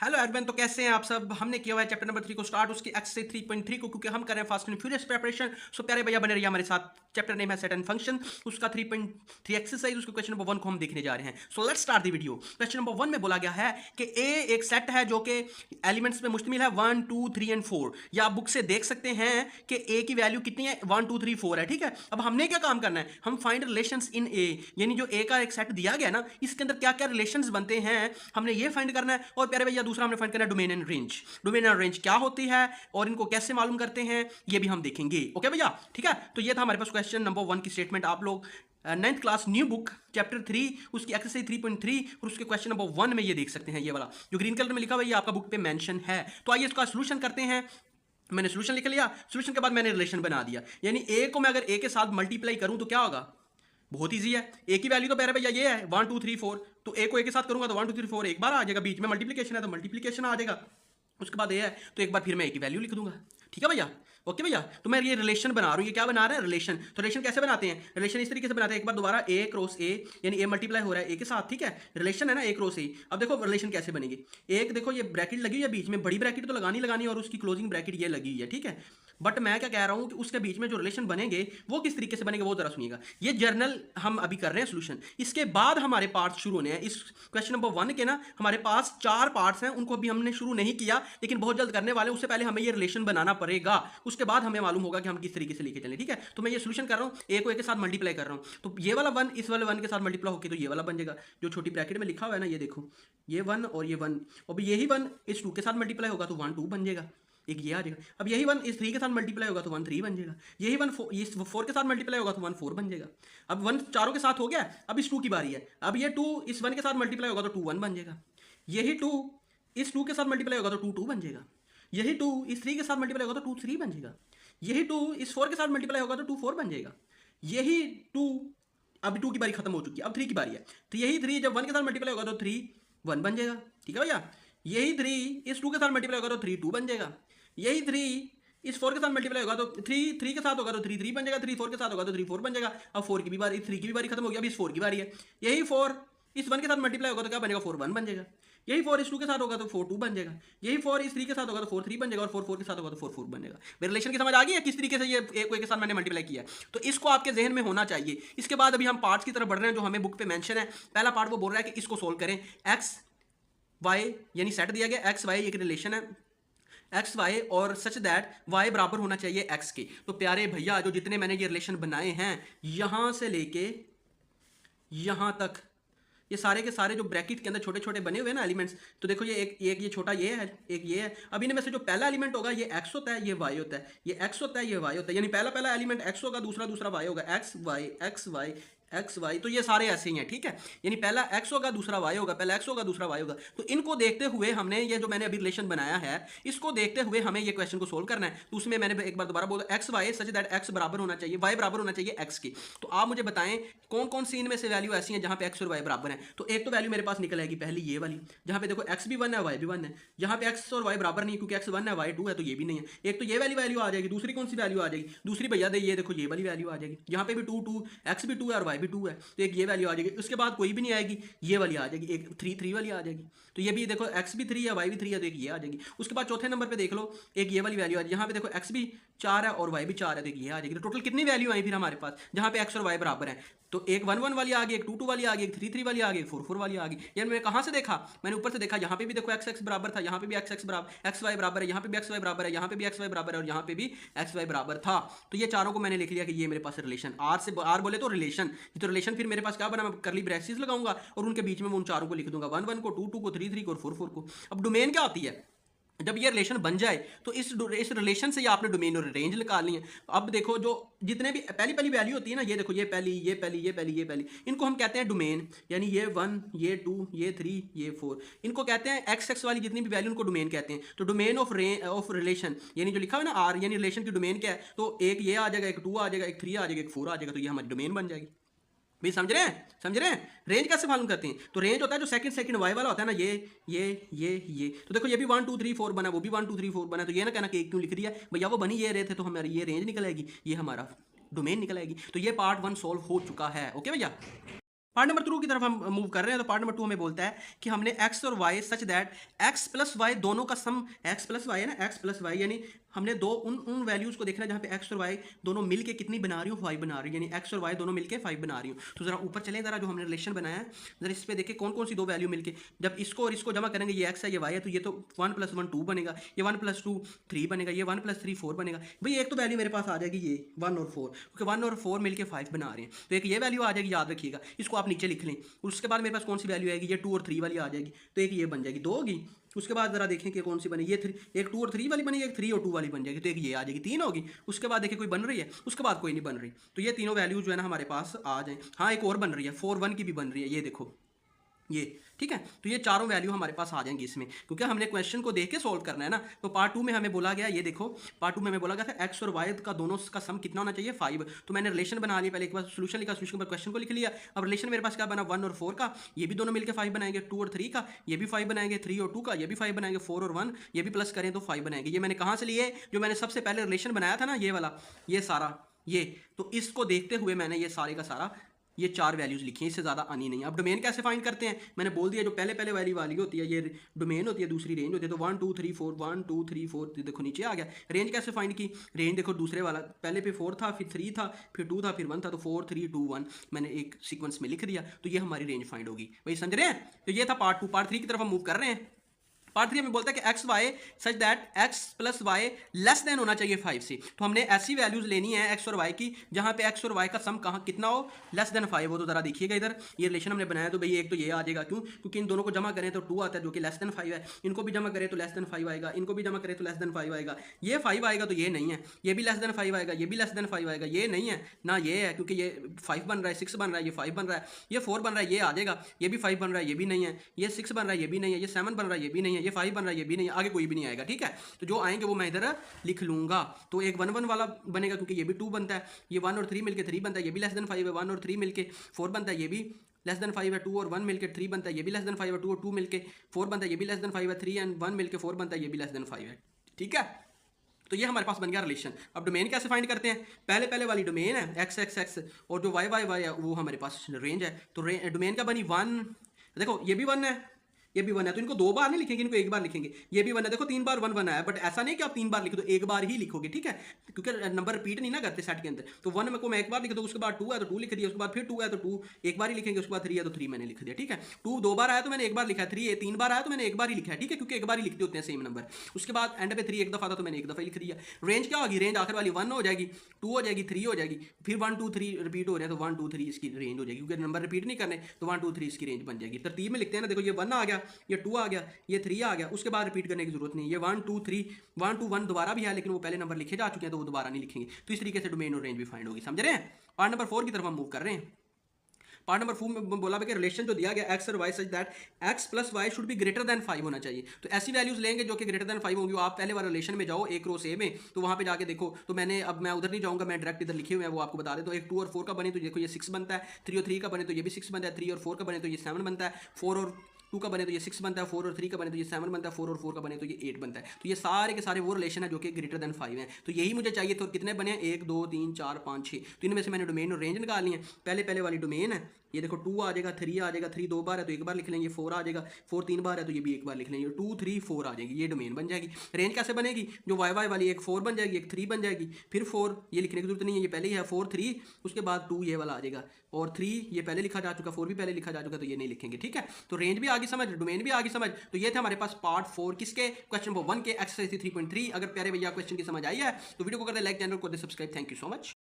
Hello everyone, तो कैसे हैं आप सब। हमने किया हुआ है चैप्टर नंबर 3 को स्टार्ट, उसकी एक्सरसाइज 3.3 को, क्योंकि हम कर रहे हैं फास्ट एंड फ्यूरियस प्रिपरेशन। सो प्यारे भैया बने रहिए हमारे साथ। चैप्टर नेम है सेट एंड फंक्शन, उसका 3.3 एक्सरसाइज, उसके क्वेश्चन नंबर 1 को हम देखने जा रहे हैं। So let's start the video. Question number 1 में बोला गया है कि ए एक सेट है जो कि एलिमेंट्स में मुश्तमिल है 1 2 3 एंड 4। या आप बुक से देख सकते हैं कि ए की वैल्यू कितनी है, 1 2 3 4 है। ठीक है, अब हमने क्या काम करना है, हम फाइंड रिलेशंस इन ए, यानी जो ए का एक सेट दिया गया ना, इसके अंदर क्या क्या रिलेशंस बनते हैं हमने ये फाइंड करना है। और प्यारे भैया दूसरा हमने फाइंड करना है domain and range. Domain and range क्या होती है और इनको कैसे मालूम करते हैं ये भी हम देखेंगे। ओके भैया, ठीक है। तो ये था हमारे पास क्वेश्चन नंबर 1 की स्टेटमेंट। आप लोग 9th class new book chapter 3 उसकी एक्सरसाइज 3.3 और उसके क्वेश्चन नंबर 1 में ये देख सकते हैं। ये वाला जो ग्रीन कलर में लिखा हुआ है ये आपका बुक पे मेंशन है। तो आइए इसका सोल्यूशन करते हैं। मैंने सोल्यूशन लिख लिया, सोल्यूशन के बाद मैंने रिलेशन बना दिया। यानी ए को मैं अगर ए के साथ मल्टीप्लाई करूं तो क्या होगा, बहुत ईजी है। ए की वैल्यू तो प्यारे भैया ये है 1 2 3 4, तो ए को ए के साथ करूंगा तो 1 2 3 4 एक बार आ जाएगा, बीच में मल्टीप्लिकेशन है तो मल्टीप्लिकेशन आ जाएगा। उसके बाद ए है तो एक बार फिर मैं ए की वैल्यू लिख दूंगा। ठीक है भैया, ओके भैया। तो मैं ये रिलेशन बना रहा हूँ। ये क्या बना रहा है, रिलेशन। तो रिलेशन कैसे बनाते हैं, रिलेशन इस तरीके से बनाते हैं। एक बार दोबारा ए क्रॉस ए, यानी ए मल्टीप्लाई हो रहा है ए के साथ। ठीक है, रिलेशन है ना ए क्रॉस ए। अब देखो रिलेशन कैसे बनेगी। एक देखो ये ब्रैकेट लगी हुई है बीच में, बड़ी ब्रैकेट तो लगानी लगानी है और उसकी क्लोजिंग ब्रैकेट ये लगी हुई है। ठीक है, बट मैं क्या कह रहा हूँ कि उसके बीच में जो रिलेशन बनेंगे वो किस तरीके से बनेंगे वो जरा सुनिएगा। ये जर्नल हम अभी कर रहे हैं सोल्यूशन, इसके बाद हमारे पार्ट्स शुरू होने हैं। इस क्वेश्चन नंबर 1 के ना हमारे पास 4 पार्ट्स हैं, उनको अभी हमने शुरू नहीं किया लेकिन बहुत जल्द करने वाले। उससे पहले हमें ये रिलेशन बनाना पड़ेगा, उसके बाद हमें मालूम होगा कि हम किस तरीके से लेके चलें। ठीक है, तो मैं ये सोल्यूशन कर रहा हूँ, ए को ए के साथ मल्टीप्लाई कर रहा हूँ। तो ये वाला 1 इस वाले 1 के साथ मल्टीप्लाई होकर तो ये वाला बन जाएगा जो छोटी ब्रैकेट में लिखा हुआ है ना, ये देखो ये 1 और ये 1। और यही 1 इस 2 के साथ मल्टीप्लाई होगा तो 1 2 बन जाएगा, एक ये आ जाएगा। अब यही 1 इस 3 के साथ मल्टीप्लाई होगा तो 1 3 बन जाएगा। यही 1 इस 4 के साथ मल्टीप्लाई होगा तो 1 4 बन जाएगा। अब 1 चारों के साथ हो गया, अब इस 2 की बारी है। अब ये 2 इस 1 के साथ मल्टीप्लाई होगा तो 2 1 बन जाएगा। यही 2 इस 2 के साथ मल्टीप्लाई होगा तो 2 2 बन जाएगा। यही 2 इस 3 के साथ मल्टीप्लाई होगा तो 2 3 बन जाएगा। यही 2 इस 4 के साथ मल्टीप्लाई होगा तो 2 4 बन जाएगा। यही 2, अब 2 की बारी खत्म हो चुकी है, अब 3 की बारी है। तो यही 3 जब 1 के साथ मल्टीप्लाई होगा तो 3 1 बन जाएगा। ठीक है भैया, यही 3 इस 2 के साथ मल्टीप्लाई होगा तो 3 2 बन जाएगा। यही 3 इस 4 के साथ मल्टीप्लाई होगा तो 3 3 के साथ होगा तो 3 3 बन जाएगा। 3 4 के साथ होगा तो 3 4 बन जाएगा। अब 4 की भी बारी, 3 की भी बारी खत्म हो गई, अब इस 4 की बारी है। यही 4 इस 1 के साथ मल्टीप्लाई होगा तो क्या बनेगा, 4 1 बन जाएगा। यही 4 इस 2 के साथ होगा तो 4 2 बन जाएगा। यही 4 इस 3 के साथ होगा तो 4 3 बन जाएगा। और 4 4 के साथ होगा तो 4 4 बन जाएगा। मेरे रिलेशन की समझ आ गई है किस तरीके से ये एक को एक के साथ मैंने मल्टीप्लाई किया है। तो इसको आपके जहन में होना चाहिए। इसके बाद अभी हम पार्ट्स की तरफ बढ़ रहे हैं जो हमें बुक पे मेंशन है। पहला पार्ट वो बोल रहा है कि इसको सोल्व करें। एक्स वाई यानी सेट दिया गया, एक्स वाई एक रिलेशन है, एक्स वाई और सच दैट वाई बराबर होना चाहिए एक्स के। तो प्यारे भैया जो जितने मैंने ये रिलेशन बनाए हैं यहां से लेके यहां तक, ये सारे के सारे जो ब्रैकेट के अंदर छोटे छोटे बने हुए हैं ना एलिमेंट्स, तो देखो ये एक ये छोटा ये है, एक ये है। अब इनमें से जो पहला एलिमेंट होगा ये एक्स होता है, ये वाई होता है, ये एक्स होता है, ये वाई होता है। यानी पहला पहला एलिमेंट एक्स होगा, दूसरा दूसरा वाई होगा। X y x y x y, तो ये सारे ऐसे ही हैं। ठीक है, यानी पहला एक्स होगा दूसरा वाई होगा, पहला एक्स होगा दूसरा वाई होगा। तो इनको देखते हुए हमने ये जो मैंने अभी रिलेशन बनाया है इसको देखते हुए हमें ये क्वेश्चन को सोल्व करना है। तो उसमें मैंने एक बार दोबारा बोला x y such that x बराबर होना चाहिए, वाई बराबर होना चाहिए एक्स की। तो आप मुझे बताएं कौन कौन सी इनमें से वैल्यू ऐसी हैं जहां पे एक्स और वाई बराबर है। तो एक तो वैल्यू मेरे पास निकल आएगी पहली ये वाली, जहां पे देखो एक्स भी 1 है वाई भी 1 है। यहाँ पे एक्स और वाई बराबर नहीं है क्योंकि एक्स 1 है वाई 2 है, तो ये भी नहीं है। एक तो ये वाली वैल्यू आ जाएगी, दूसरी कौन सी वैल्यू आ जाएगी, दूसरी भैया दे ये देखो ये वाली वैल्यू आ जाएगी। यहाँ पे भी 2 2 एक्स भी 2 है और वाई भी 2 है, तो एक ये वैल्यू आ जाएगी। उसके बाद कोई भी नहीं आएगी, ये वाली आ जाएगी, एक 3 3 वाली आ जाएगी। तो ये भी देखो एक्स भी 3 है वाई भी 3 है, तो एक ये आ जाएगी। उसके बाद चौथे नंबर पे देख लो एक ये वाली वैल्यू आ जाएगी। यहाँ पे देखो एक्स भी 4 है और वाई भी 4 है, तो एक ये आ जाएगी। तो टोटल कितनी वैल्यू आई फिर हमारे पास जहाँ पे एक्स और वाई बराबर है। तो एक 1 1 वाली आ गई, एक 2 2 वाली आ गई, एक 3 3 वाली आ गई, 4 4 वाली आ गई। यानी मैंने कहाँ से देखा, मैंने ऊपर से देखा। यहाँ पे भी देखो एक्स एक्स बराबर था, यहाँ पे भी एक्स एक्स बराबर एक्स वाई बराबर है, यहाँ पे भी एक्स वाई बराबर है, यहाँ पे भी एक्स वाई बराबर है और यहाँ पे भी एक्स वाई बराबर था। तो ये चारों को मैंने लिख लिया कि ये मेरे पास रिलेशन आर से आर बोले तो रिलेशन। तो रिलेशन फिर मेरे पास क्या बना, मैं करली ब्रैकेट्स लगाऊंगा और उनके बीच में मैं उन चारों को लिख दूंगा, 1 1 को, 2 2 को, 3 3 को और 4 4 को। अब डोमेन क्या होती है, जब ये रिलेशन बन जाए तो इस रिलेशन से ये आपने डोमेन और रेंज निकालनी है। अब देखो जो जितने भी पहली पहली वैल्यू होती है ना, ये देखो ये पहली ये पहली ये पहली ये पहली, इनको हम कहते हैं डोमेन। यानी ये 1 ये 2 ये 3 ये 4, इनको कहते हैं एक्स एक्स वाली जितनी भी वैल्यू उनको डोमेन कहते हैं। तो डोमेन ऑफ रिलेशन यानी जो लिखा हुआ है ना आर, यानी रिलेशन की डोमेन क्या है, तो एक ये आ जाएगा, एक 2 आ जाएगा, एक 3 आ जाएगा, एक 4 आ जाएगा, तो ये हमारी डोमेन बन जाएगी। भाई समझ रहे हैं, समझ रहे हैं। रेंज कैसे मालूम करते हैं, तो रेंज होता है जो सेकंड वाई वाला होता है ना, ये तो देखो ये भी 1 2 3 4 बना, वो भी 1 2 3 4 बना। तो ये ना कहना कि एक क्यों लिख दिया भैया, वो बनी ये रहे थे तो हमारी ये रेंज निकल आएगी, ये हमारा डोमेन निकल आएगी। तो ये पार्ट 1 सॉल्व हो चुका है। ओके भैया। पार्ट नंबर 2 की तरफ हम मूव कर रहे हैं। तो पार्ट नंबर 2 हमें बोलता है कि हमने x और y such that x plus y दोनों का सम, x प्लस वाई है ना, x प्लस वाई यानी हमने दो उन वैल्यूज को देखना है जहाँ पे x और y दोनों मिलके कितनी बना रही हूँ, 5 बना रही हूँ, यानी x और y दोनों मिलके 5 बना रही हूँ। तो जरा ऊपर चलें, जरा जो हमने रिलेशन बनाया है जरा इस पे देखिए कौन कौन सी दो वैल्यू मिलके, जब इसको और इसको जमा करेंगे, ये x है ये y है, तो ये तो 1 + 1 2 बनेगा, ये 1 + 2 3 बनेगा, ये 1 + 3 4 बनेगा। भाई एक तो वैल्यू मेरे पास आ जाएगी ये 1 और 4, क्योंकि 1 और 4 मिलके 5 बना रहे हैं, तो एक ये वैल्यू आ जाएगी, याद रखिएगा, इसको आप नीचे लिख लें। उसके बाद मेरे पास कौन सी वैल्यू आएगी, ये 2 और 3 वाली आ जाएगी, तो एक ये बन जाएगी, 2 होगी। उसके बाद जरा देखें कि कौन सी बनी, ये 3, एक 2 और 3 वाली बनी, एक 3 और 2 वाली बन जाएगी, तो एक ये आ जाएगी, 3 होगी। उसके बाद देखिए कोई बन रही है, उसके बाद कोई नहीं बन रही, तो ये तीनों वैल्यूज जो है ना हमारे पास आ जाए। हाँ एक और बन रही है, 4 1 की भी बन रही है, ये देखो ये, ठीक है। तो ये चारों वैल्यू हमारे पास आ जाएंगी इसमें, क्योंकि हमने क्वेश्चन को देख के सोल्व करना है ना। तो पार्ट 2 में हमें बोला गया, ये देखो पार्ट 2 में हमें बोला गया था x और y का दोनों का सम कितना होना चाहिए, 5। तो मैंने रिलेशन बना लिया, पहले एक बार सोल्यूशन लिखा, सोल्यूशन पर क्वेश्चन को लिख लिया। अब रिलेशन मेरे पास क्या बना, 1 और 4 का, ये भी दोनों मिलकर 5 बनाएंगे, 2 और 3 का, ये भी 5 बनाएंगे, 3 और 2 का, ये भी 5 बनाएंगे, 4 और 1 ये भी प्लस करें तो 5 बनाएंगे। ये मैंने कहाँ से लिए, जो मैंने सबसे पहले रिलेशन बनाया था ना, ये वाला, ये सारा, ये तो इसको देखते हुए मैंने ये सारे का सारा ये 4 वैल्यूज लिखी हैं, इससे ज़्यादा आनी नहीं। अब डोमेन कैसे फाइंड करते हैं, मैंने बोल दिया, जो पहले पहले वाली होती है ये डोमेन होती है, दूसरी रेंज होती है। तो 1 2 3 4 1 2 3 4 देखो नीचे आ गया। रेंज कैसे फाइंड की, रेंज देखो दूसरे वाला, पहले पे 4 था, फिर 3 था, फिर 2 था, फिर 1 था, तो 4 3 2 1 मैंने एक सीक्वेंस में लिख दिया, तो ये हमारी रेंज फाइंड होगी। भाई समझ रहे हैं। तो ये था पार्ट 2। पार्ट 3 की तरफ हम मूव कर रहे हैं। पार्ट 3 में बोलता है कि x y such that x plus y less than होना चाहिए 5 से। तो हमने ऐसी वैल्यूज लेनी है एक्स और वाई की जहां पे एक्स और वाई का सम कहाँ कितना हो, लेस देन 5 हो। तो जरा देखिएगा इधर ये रिलेशन हमने बनाया, तो भाई एक तो ये आ जाएगा, क्यों, क्योंकि इन दोनों को जमा करें तो 2 आता है जो कि लेस देन 5 है, इनको भी जमा करें तो लेस देन 5 आएगा, इनको भी जमा करें तो लेस देन 5 आएगा, ये 5 आएगा तो ये नहीं है, ये भी लेस देन 5 आएगा, ये भी लेस देन 5 आएगा, ये नहीं है ना, ये है क्योंकि ये 5 बन रहा है, 6 बन रहा है, ये 5 बन रहा है, ये 4 बन रहा है, ये आ जाएगा, ये भी 5 बन रहा है, ये भी नहीं है, ये 6 बन रहा है, ये भी नहीं है, ये 7 बन रहा है, ये भी नहीं है, ये 5 बन रहा है, ये भी नहीं है, आगे कोई भी नहीं आएगा, ठीक है। तो जो आएंगे वो मैं इधर लिख लूंगा। तो एक 1 1 वाला बनेगा क्योंकि ये भी 2 बनता है, ये 1 और 3 मिलके 3 बनता है, ये भी लेस देन 5 है, 1 और 3 मिलके 4 बनता है, ये भी लेस देन 5 है, 2 और 1 मिलके 3 बनता है, ये भी लेस देन 5 है, 2 और 2 मिलके 4 बनता है, ये भी लेस देन 5 है, 3 एंड 1 मिलके 4 बनता है, ये भी लेस देन 5 है, ठीक है। तो ये हमारे पास बन गया रिलेशन। अब डोमेन कैसे फाइंड करते हैं, पहले पहले वाली डोमेन है एक्स एक्स एक्स, और जो वाई वाई वाई है वो हमारे पास रेंज है। तो डोमेन क्या बनी 1, देखो ये भी 1 है, ये भी 1 है, तो इनको 2 बार नहीं लिखेंगे, इनको एक बार लिखेंगे। ये भी 1 है, देखो 3 बार 1 1 आया, बट ऐसा नहीं कि आप 3 बार लिखो, तो एक बार ही लिखोगे, ठीक है, क्योंकि नंबर रिपीट नहीं ना करते सेट के अंदर। तो 1 में को मैं एक बार लिख दूँ, उसके बाद 2 है तो 2 लिख दिया, उसके बाद फिर 2 है तो 2 एक बार ही लिखेंगे, उसके बाद 3 है तो 3 मैंने लिख दिया, ठीक है। 2 2 बार आया तो मैंने एक बार लिखा है, 3 3 बार आया तो मैंने एक बार ही लिखा है, ठीक है, क्योंकि एक बार ही लिखते होते हैं सेम नंबर। उसके बाद एंड पे 3 एक दफा था तो मैंने एक दफा लिख दिया। रेंज क्या होगी, रेंज आखिर वाली 1 हो जाएगी, 2 हो जाएगी, 3 हो जाएगी, फिर 1 2 3 रिपीट हो रहे हैं तो 1 2 3 इसकी रेंज हो जाएगी, क्योंकि नंबर रिपीट नहीं करने, तो 1 2 3 इसकी रेंज बन जाएगी। तरतीब में लिखते हैं ना, देखो ये 1 आ गया, ये 2 आ गया, ये 3 आ गया, उसके बाद रिपीट करने की जरूरत नहीं। ये 1 2 3 1 2 1 दोबारा भी है, लेकिन वो पहले नंबर लिखे जा चुके हैं तो वो दोबारा नहीं लिखेंगे। तो इस तरीके से डोमेन और रेंज भी फाइंड होगी, समझ रहे हैं। पार्ट नंबर 4 की तरफ हम मूव कर रहे हैं। पार्ट नंबर 4 में बोला कि रिलेशन जो दिया गया एक्स और y such that x plus y should be greater than 5 होना चाहिए। तो ऐसी वैल्यूज लेंगे जो कि ग्रेटर देन 5 होंगी। आप पहले वाले रिलेशन में जाओ, एक रो से में, तो वहां पे जाके देखो। तो मैंने अब मैं उधर नहीं जाऊंगा, मैं डायरेक्ट इधर लिखे हुए हैं वो आपको बता दें। तो एक 2 और 4 का बने तो देखो ये 6 बनता है, 3 और 3 का बने तो ये भी 6 बनता है, 3 और 4 का बने तो ये 7 बनता है, 4 और 2 का बने तो ये 6 बनता है, 4 और 3 का बने तो ये 7 बनता है, 4 और 4 का बने तो ये 8 बनता है। तो ये सारे के सारे वो रिलेशन है जो कि ग्रेटर देन 5 हैं। तो यही मुझे चाहिए। तो कितने बने, 1 2 3 4 5 6। तो इनमें से मैंने डोमेन और रेंज निकाल ली है। पहले पहले वाली डोमेन है, ये देखो 2 आ जाएगा, 3 आ जाएगा, 3 2 बार है तो एक बार लिख लेंगे, 4 आ जाएगा, 4 3 बार है तो ये भी एक बार लिख लेंगे, 2 3 4 आ जाएगी, ये डोमेन बन जाएगी। रेंज कैसे बनेगी, जो वाई वाई वाली एक 4 बन जाएगी, एक 3 बन जाएगी, फिर 4 ये लिखने की जरूरत नहीं है, ये पहले ही है 4 3, उसके बाद 2 ये वाला आ जाएगा, और 3 ये पहले लिखा जा चुका, 4 भी पहले लिखा जा चुका, तो ये नहीं लिखेंगे, ठीक है। तो रेंज भी आगे समझ, डोमेन भी आगे समझ। तो ये थे हमारे पास पार्ट 4 किसके, क्वेश्चन नंबर 1 के एक्सरसाइज 3.3। अगर प्यारे भैया क्वेश्चन की समझ आई है तो वीडियो को कर दे लाइक, चैनल को दे subscribe. Thank you so much.